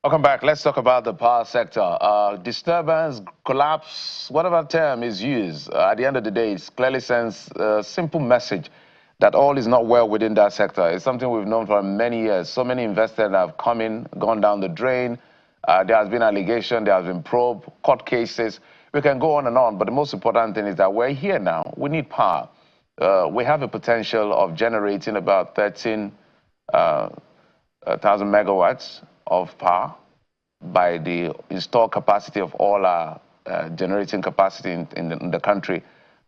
Welcome back. Let's talk about the power sector. Disturbance, collapse, whatever term is used, at the end of the day, it clearly sends a simple message that all is not well within that sector. It's something we've known for many years. So many investors have come in, gone down the drain. There has been allegation, there has been probe, court cases. We can go on, but the most important thing is that we're here now. We need power. We have a potential of generating about 13,000 megawatts of power by the installed capacity of all our generating capacity in the country.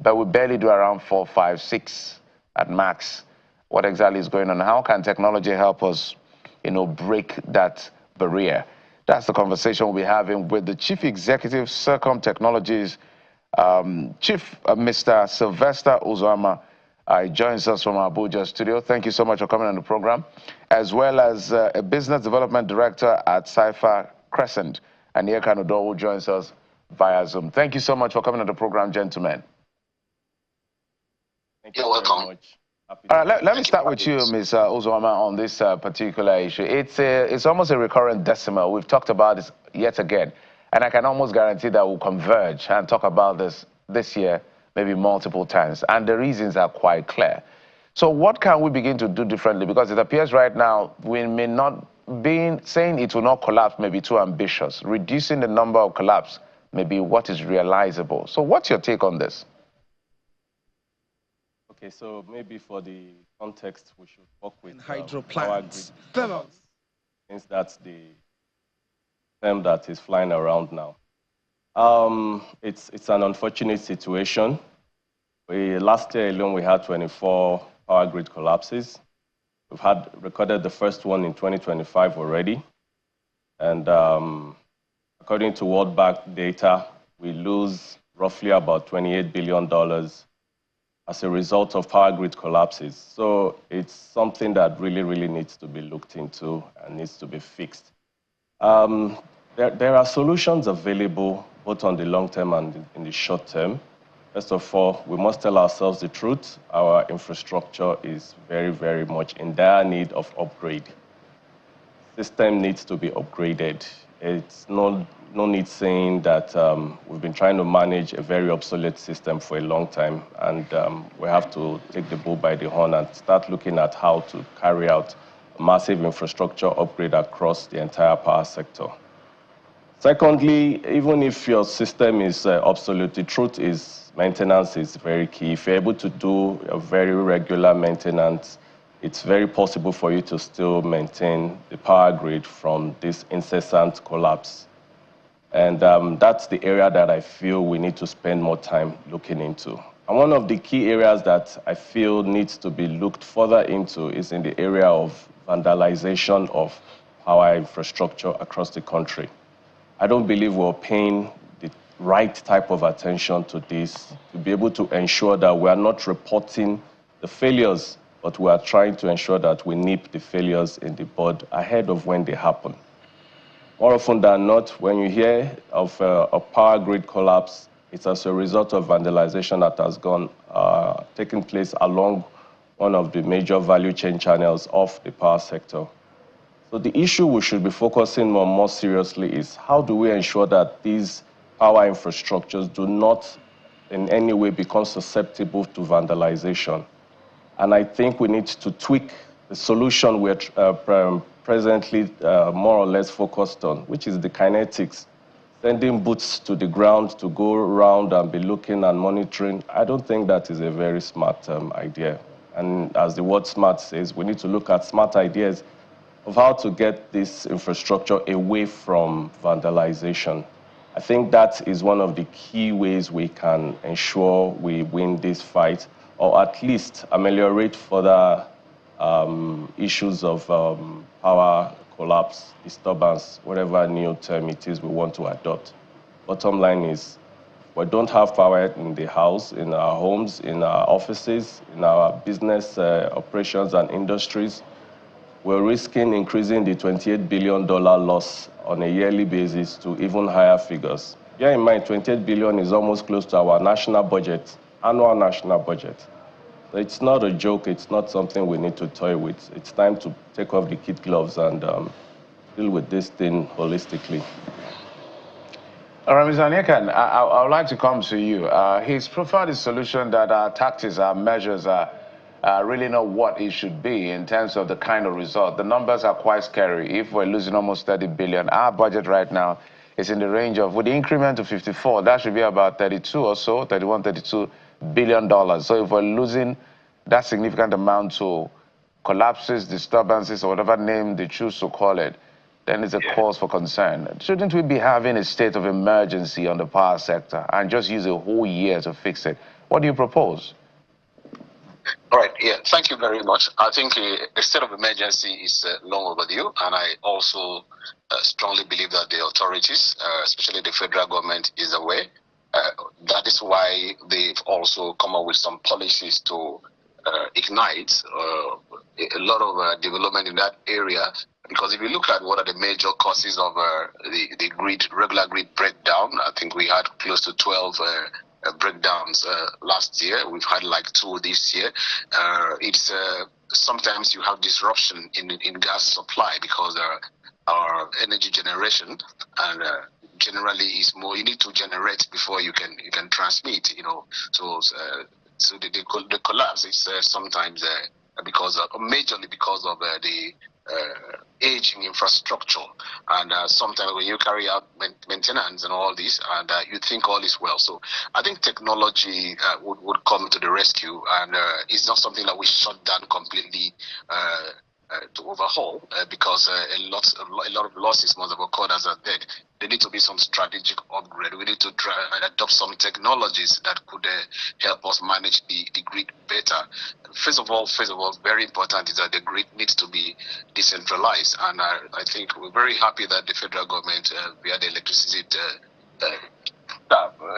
But we barely do around 4, 5, 6 at max. What exactly is going on? How can technology help us, break that barrier? That's the conversation we'll be having with the Chief Executive, Circom Technologies, Chief Mr. Sylvester Uzoma. He joins us from Abuja studio. Thank you so much for coming on the program, as well as a business development director at Cypher Crescent, and Anieka Nodowo joins us via Zoom. Thank you so much for coming on the program, gentlemen. You're welcome. Let me start with you, Ms. Uzoma, on this particular issue. It's almost a recurrent decimal. We've talked about this yet again, and I can almost guarantee that we'll converge and talk about this year, maybe multiple times, and the reasons are quite clear. So what can we begin to do differently? Because it appears right now we may not be saying it will not collapse, may be too ambitious. Reducing the number of collapse may be what is realizable. So what's your take on this? Okay, so maybe for the context, we should talk with hydro plants. Since that's the term that is flying around now. It's an unfortunate situation. Last year alone, we had 24 power grid collapses. We've recorded the first one in 2025 already. And according to World Bank data, we lose roughly about $28 billion as a result of power grid collapses. So it's something that really, really needs to be looked into and needs to be fixed. There are solutions available both on the long term and in the short term. First of all, we must tell ourselves the truth. Our infrastructure is very, very much in dire need of upgrade. System needs to be upgraded. It's no need saying that we've been trying to manage a very obsolete system for a long time, and we have to take the bull by the horn and start looking at how to carry out a massive infrastructure upgrade across the entire power sector. Secondly, even if your system is obsolete, the truth is maintenance is very key. If you're able to do a very regular maintenance, it's very possible for you to still maintain the power grid from this incessant collapse. And that's the area that I feel we need to spend more time looking into. And one of the key areas that I feel needs to be looked further into is in the area of vandalization of power infrastructure across the country. I don't believe we're paying the right type of attention to this to be able to ensure that we are not reporting the failures, but we are trying to ensure that we nip the failures in the bud ahead of when they happen. More often than not, when you hear of a power grid collapse, it's as a result of vandalization that has taken place along one of the major value chain channels of the power sector. So the issue we should be focusing on more seriously is how do we ensure that these power infrastructures do not in any way become susceptible to vandalization. And I think we need to tweak the solution we're presently more or less focused on, which is the kinetics. Sending boots to the ground to go around and be looking and monitoring, I don't think that is a very smart idea. And as the word smart says, we need to look at smart ideas of how to get this infrastructure away from vandalization. I think that is one of the key ways we can ensure we win this fight, or at least ameliorate further issues of power collapse, disturbance, whatever new term it is we want to adopt. Bottom line is, we don't have power in the house, in our homes, in our offices, in our business operations and industries. We're risking increasing the $28 billion loss on a yearly basis to even higher figures. Bear in mind, $28 billion is almost close to our national budget, annual national budget. So it's not a joke, it's not something we need to toy with. It's time to take off the kid gloves and deal with this thing holistically. All right, Mr. Anyekan, I would like to come to you. He's preferred the solution that our tactics, our measures are really not what it should be in terms of the kind of result. The numbers are quite scary. If we're losing almost 30 billion, our budget right now is in the range of, with the increment to 54, that should be about 32 or so, 31, 32 billion dollars. So if we're losing that significant amount to collapses, disturbances, or whatever name they choose to call it, then it's a cause for concern. Shouldn't we be having a state of emergency on the power sector and just use a whole year to fix it? What do you propose? All right, yeah, thank you very much. I think a state of emergency is long overdue, and I also strongly believe that the authorities, especially the federal government, is aware. That is why they've also come up with some policies to ignite a lot of development in that area. Because if you look at what are the major causes of the regular grid breakdown, I think we had close to 12 breakdowns last year. We've had like 2 this year. It's sometimes you have disruption in gas supply because our energy generation and generally is more. You need to generate before you can transmit. So the collapse is sometimes because majorly because of the aging infrastructure, and sometimes when you carry out maintenance and all this, and you think all is well. So I think technology would come to the rescue, and it's not something that we shut down completely to overhaul because a lot of losses must have occurred as a dead. There need to be some strategic upgrade. We need to try and adopt some technologies that could help us manage the grid better. First of all, very important is that the grid needs to be decentralized, and I think we're very happy that the federal government, via the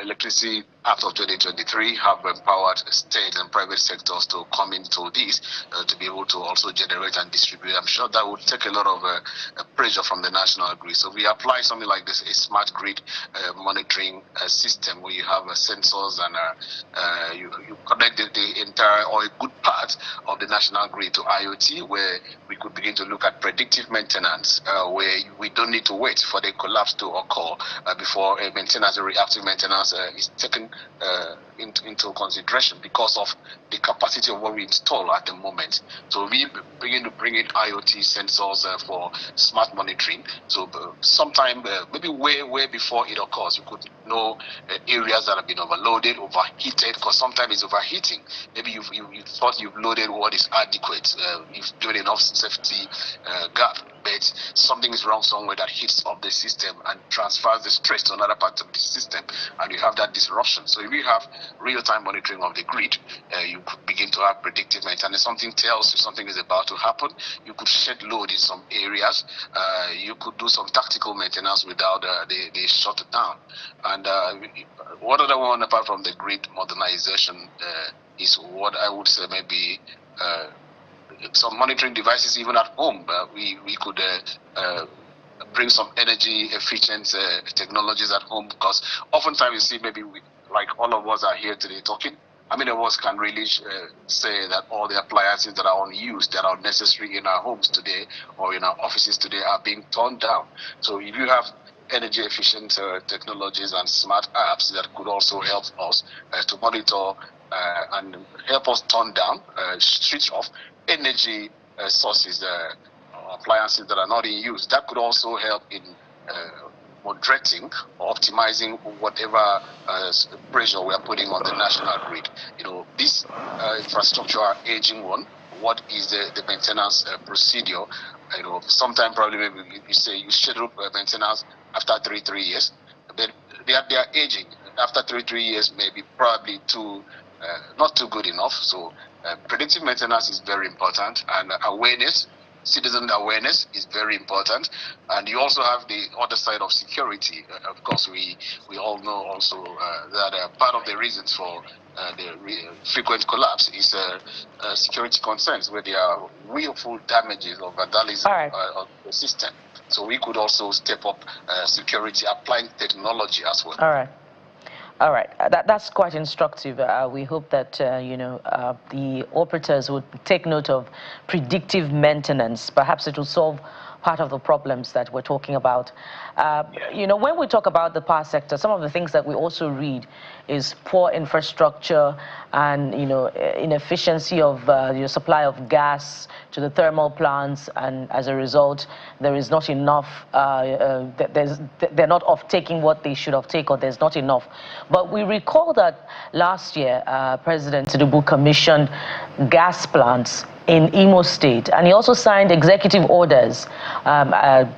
Electricity Act of 2023, have empowered state and private sectors to come into this to be able to also generate and distribute. I'm sure that would take a lot of pressure from the national grid. So we apply something like this, a smart grid monitoring system where you have sensors and you connect the entire or a good part of the national grid to IoT, where we could begin to look at predictive maintenance, where we don't need to wait for the collapse to occur before a maintenance, a reactive maintenance is taken into consideration because of the capacity of what we install at the moment. So we begin to bring in IoT sensors for smart monitoring. So sometime, maybe way before it occurs, you could know areas that have been overloaded, overheated, because sometimes it's overheating. Maybe you thought you've loaded what is adequate, you've given enough safety gap, but something is wrong somewhere that hits up the system and transfers the stress to another part of the system, and you have that disruption. So if you have real-time monitoring of the grid, you could begin to have predictive maintenance. Something tells you something is about to happen. You could shed load in some areas. You could do some tactical maintenance without the shutdown. And what other one apart from the grid modernization is what I would say maybe some monitoring devices even at home. We could bring some energy efficient technologies at home, because oftentimes you see maybe like all of us are here today talking. How many of us can really say that all the appliances that are unused, that are necessary in our homes today or in our offices today, are being torn down? So if you have energy efficient technologies and smart apps that could also help us to monitor and help us turn down, switch off energy sources, appliances that are not in use, that could also help in moderating or optimizing whatever pressure we are putting on the national grid. This infrastructure aging one, what is the maintenance procedure? Sometime probably maybe you say you schedule maintenance after 3 years, but they are aging. After 3 years, maybe probably not too good enough. So predictive maintenance is very important, and awareness. Citizen awareness is very important, and you also have the other side of security. Of course, we all know also that part of the reasons for the frequent collapse is security concerns, where there are willful damages or vandalism of the system. So we could also step up security, applying technology as well. All right. All right, that's quite instructive. We hope that the operators would take note of predictive maintenance. Perhaps it will solve part of the problems that we're talking about. When we talk about the power sector, some of the things that we also read is poor infrastructure and inefficiency of your supply of gas to the thermal plants, and as a result, there is not enough. They're not off taking what they should have taken, or there's not enough. But we recall that last year, President Tinubu commissioned gas plants in Imo State, and he also signed executive orders at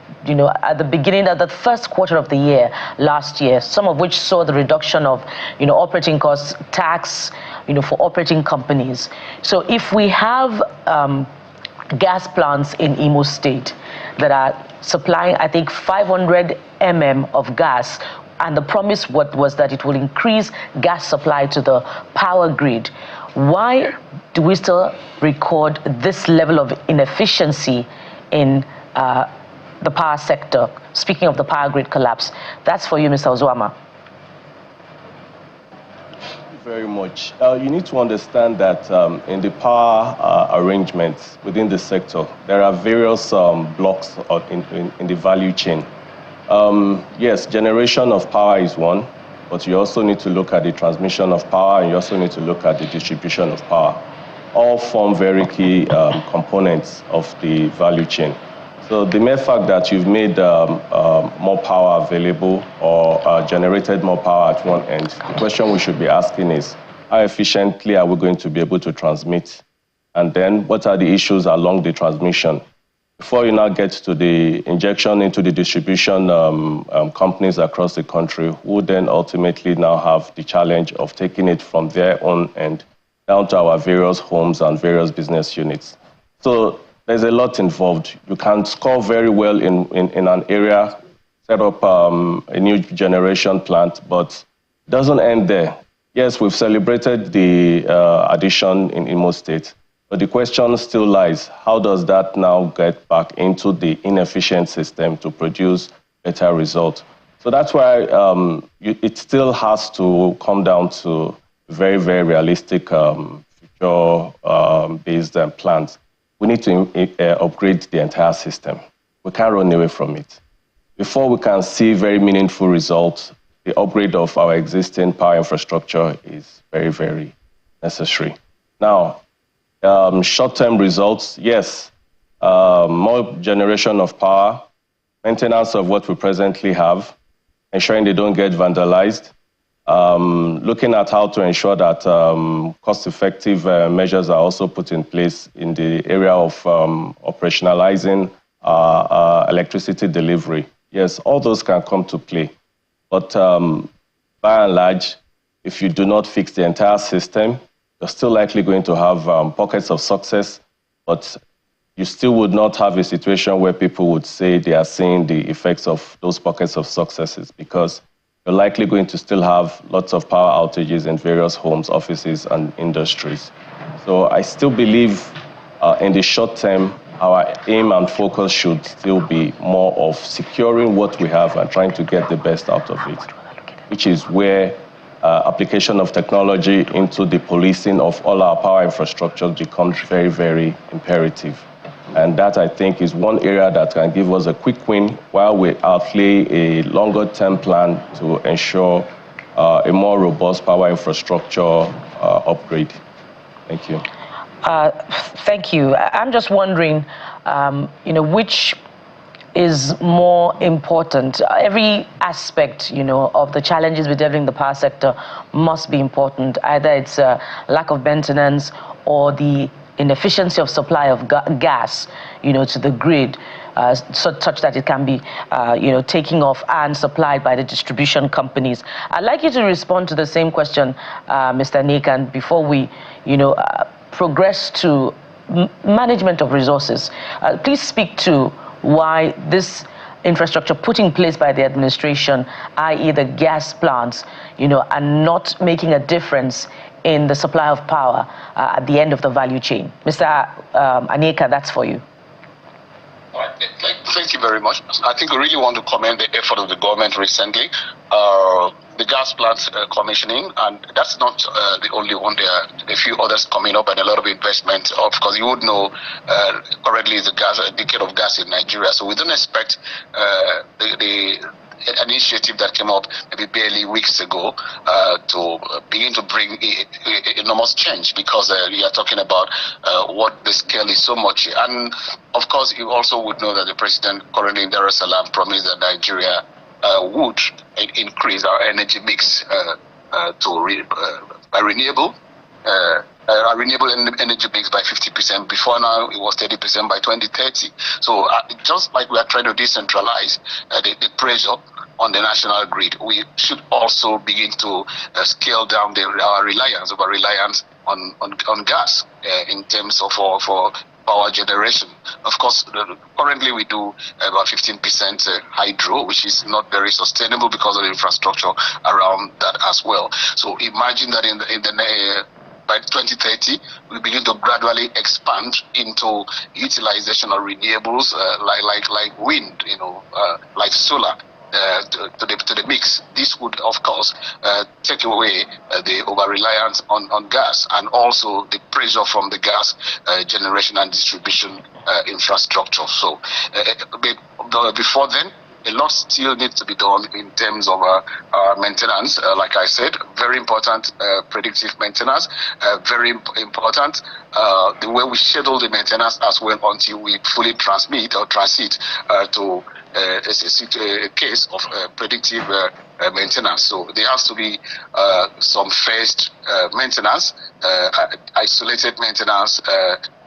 the beginning of the first quarter of the year last year, some of which saw the reduction of operating costs, tax for operating companies. So if we have gas plants in Imo State that are supplying, I think, 500 mm of gas, and the promise was that it will increase gas supply to the power grid. Why do we still record this level of inefficiency in the power sector? Speaking of the power grid collapse, that's for you, Mr. Ozuama. Thank you very much. You need to understand that in the power arrangements within the sector, there are various blocks in the value chain. Yes, generation of power is one, but you also need to look at the transmission of power, and you also need to look at the distribution of power. All form very key components of the value chain. So the mere fact that you've made more power available or generated more power at one end, the question we should be asking is, how efficiently are we going to be able to transmit? And then what are the issues along the transmission? Before you now get to the injection into the distribution companies across the country, who then ultimately now have the challenge of taking it from their own end down to our various homes and various business units. So there's a lot involved. You can score very well in an area, set up a new generation plant, but it doesn't end there. Yes, we've celebrated the addition in Imo State, but the question still lies, how does that now get back into the inefficient system to produce better results? So that's why it still has to come down to very, very realistic future-based plans. We need to upgrade the entire system. We can't run away from it. Before we can see very meaningful results, the upgrade of our existing power infrastructure is very, very necessary. Now, short-term results, yes, more generation of power, maintenance of what we presently have, ensuring they don't get vandalized, looking at how to ensure that cost-effective measures are also put in place in the area of operationalizing electricity delivery. Yes, all those can come to play. But by and large, if you do not fix the entire system, you're still likely going to have pockets of success, but you still would not have a situation where people would say they are seeing the effects of those pockets of successes, because you're likely going to still have lots of power outages in various homes, offices, and industries. So I still believe in the short term, our aim and focus should still be more of securing what we have and trying to get the best out of it, which is where application of technology into the policing of all our power infrastructure becomes very, very imperative. And that, I think, is one area that can give us a quick win while we outlay a longer-term plan to ensure a more robust power infrastructure upgrade. Thank you. Thank you. I'm just wondering, which is more important? Every aspect, of the challenges we're dealing in the power sector must be important. Either it's a lack of maintenance or the inefficiency of supply of gas, to the grid, such that it can be, taking off and supplied by the distribution companies. I'd like you to respond to the same question, Mr. Nekan, before we, progress to management of resources. Please speak to why this infrastructure put in place by the administration, i.e. the gas plants, are not making a difference in the supply of power at the end of the value chain. Mr. Aneka, that's for you. Thank you very much. I think we really want to commend the effort of the government recently. the gas plant commissioning, and that's not the only one. There are a few others coming up and a lot of investment. Of course, you would know currently the decade of gas in Nigeria, so we don't expect an initiative that came up maybe barely weeks ago to begin to bring enormous change, because we are talking about what the scale is so much. And of course, you also would know that the president currently in Dar es Salaam promised that Nigeria would increase our energy mix by renewable energy mix by 50%. Before now, it was 30% by 2030. So just like we are trying to decentralize the pressure on the national grid, we should also begin to scale down our reliance on gas in terms of for power generation. Of course, currently we do about 15% hydro, which is not very sustainable because of the infrastructure around that as well. So imagine that by 2030, we begin to gradually expand into utilization of renewables, like wind, like solar. To the mix. This would, of course, take away the over-reliance on gas, and also the pressure from the gas generation and distribution infrastructure. So before then, a lot still needs to be done in terms of maintenance. Like I said, very important predictive maintenance, very important the way we schedule the maintenance as well until we fully transit to a case of predictive maintenance. So there has to be some phased maintenance, isolated maintenance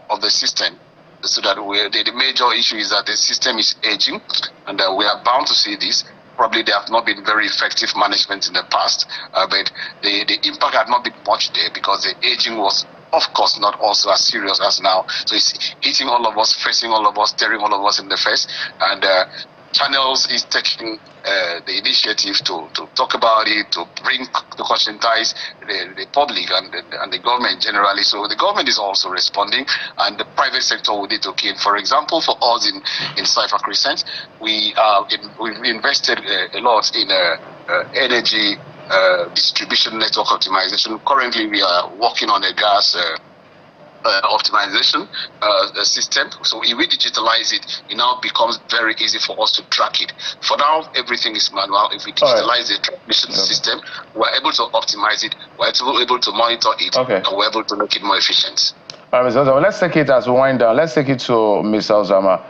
of the system, so that the major issue is that the system is aging, and we are bound to see this. Probably there have not been very effective management in the past, but the impact had not been much there, because the aging was, of course, not also as serious as now. So it's hitting all of us, facing all of us, staring all of us in the face, and Channels is taking the initiative to talk about it, to conscientize the public and the government generally. So the government is also responding, and the private sector will need to key in. For example, for us in Cypher Crescent, we've invested a lot in energy distribution network optimization. Currently, we are working on a gas optimization system. So if we digitalize it, it now becomes very easy for us to track it. For now, everything is manual. If we digitalize the transmission system, we're able to optimize it, we're able to monitor it, and we're able to make it more efficient. All right, Mr. Ozama, let's take it as we wind down. Let's take it to Mr. Ozama.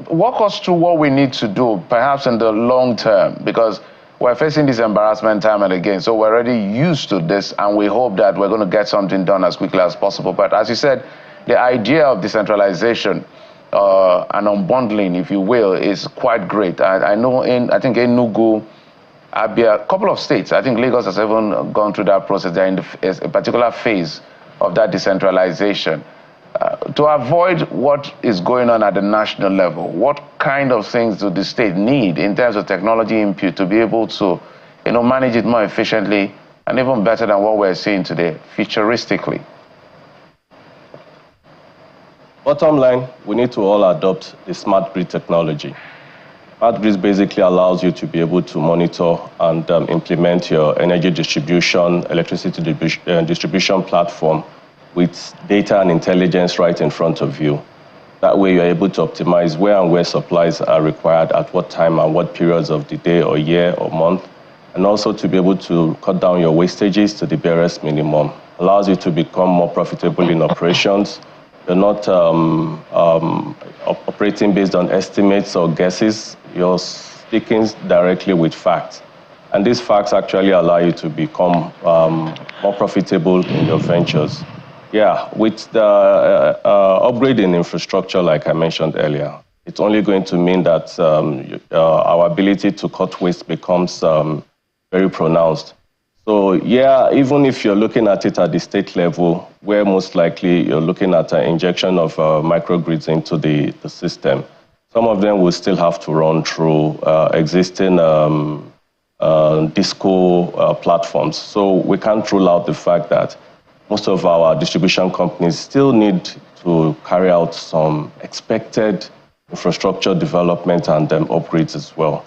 Walk us through what we need to do, perhaps in the long term, because we're facing this embarrassment time and again, so we're already used to this, and we hope that we're going to get something done as quickly as possible. But as you said, the idea of decentralization and unbundling, if you will, is quite great. I know I think Enugu, Abia, a couple of states, I think Lagos has even gone through that process. They're in a particular phase of that decentralization. To avoid what is going on at the national level, what kind of things do the state need in terms of technology input to be able to, manage it more efficiently and even better than what we're seeing today, futuristically? Bottom line, we need to all adopt the smart grid technology. Smart grid basically allows you to be able to monitor and implement your energy distribution, electricity distribution platform with data and intelligence right in front of you. That way you're able to optimize where and where supplies are required at what time and what periods of the day or year or month, and also to be able to cut down your wastages to the barest minimum. Allows you to become more profitable in operations. You're not operating based on estimates or guesses. You're speaking directly with facts. And these facts actually allow you to become more profitable in your ventures. Yeah, with the upgrade in infrastructure, like I mentioned earlier, it's only going to mean that our ability to cut waste becomes very pronounced. So yeah, even if you're looking at it at the state level, where most likely you're looking at an injection of microgrids into the system, some of them will still have to run through existing DISCO platforms. So we can't rule out the fact that most of our distribution companies still need to carry out some expected infrastructure development and upgrades as well.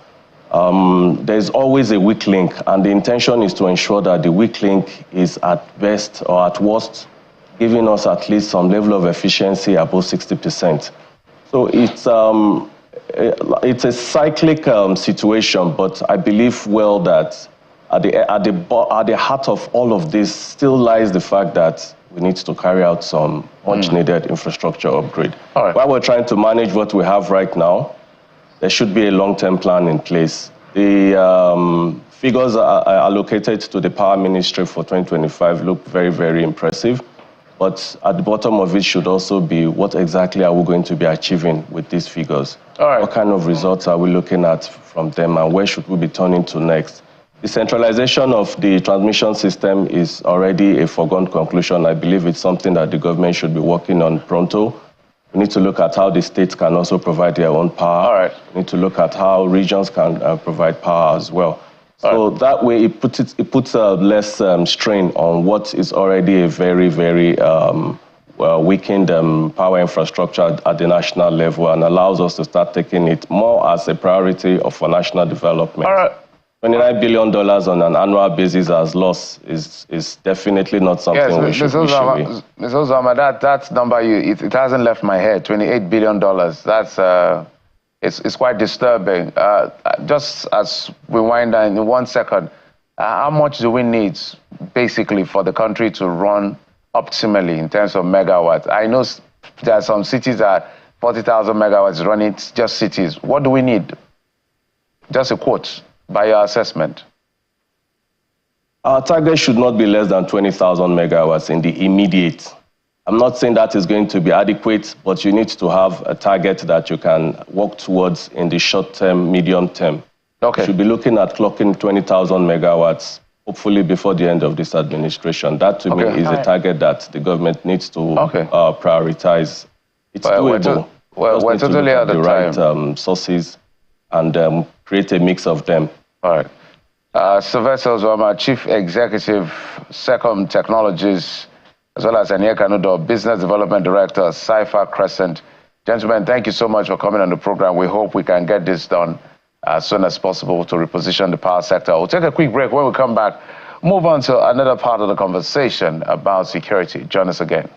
there's always a weak link, and the intention is to ensure that the weak link is at best or at worst giving us at least some level of efficiency above 60%. So it's a cyclic situation, but I believe well that at the heart of all of this still lies the fact that we need to carry out some much-needed infrastructure upgrade. All right. While we're trying to manage what we have right now, there should be a long-term plan in place. The figures are allocated to the Power Ministry for 2025 look very, very impressive. But at the bottom of it should also be what exactly are we going to be achieving with these figures? All right. What kind of results are we looking at from them, and where should we be turning to next? The centralization of the transmission system is already a foregone conclusion. I believe it's something that the government should be working on pronto. We need to look at how the states can also provide their own power. All right. We need to look at how regions can provide power as well. So that way it puts less strain on what is already a very, very weakened power infrastructure at the national level, and allows us to start taking it more as a priority for national development. All right. $29 billion on an annual basis as loss is definitely not something we should be. Ms. Ozama, that number, it hasn't left my head, $28 billion. That's... It's quite disturbing. Just as we wind down in 1 second, how much do we need basically for the country to run optimally in terms of megawatts? I know there are some cities that 40,000 megawatts running, just cities. What do we need? Just a quote by your assessment. Our target should not be less than 20,000 megawatts in the immediate. I'm not saying that is going to be adequate, but you need to have a target that you can work towards in the short term, medium term. Okay. You should be looking at clocking 20,000 megawatts, hopefully before the end of this administration. That to me is a target that the government needs to prioritize. It's doable. We're totally out of time. The right sources and create a mix of them. All right. Sylvester Ozama, Chief Executive, Secom Technologies, as well as Anieka Nudo, Business Development Director, Cypher Crescent. Gentlemen, thank you so much for coming on the program. We hope we can get this done as soon as possible to reposition the power sector. We'll take a quick break. When we come back, move on to another part of the conversation about security. Join us again.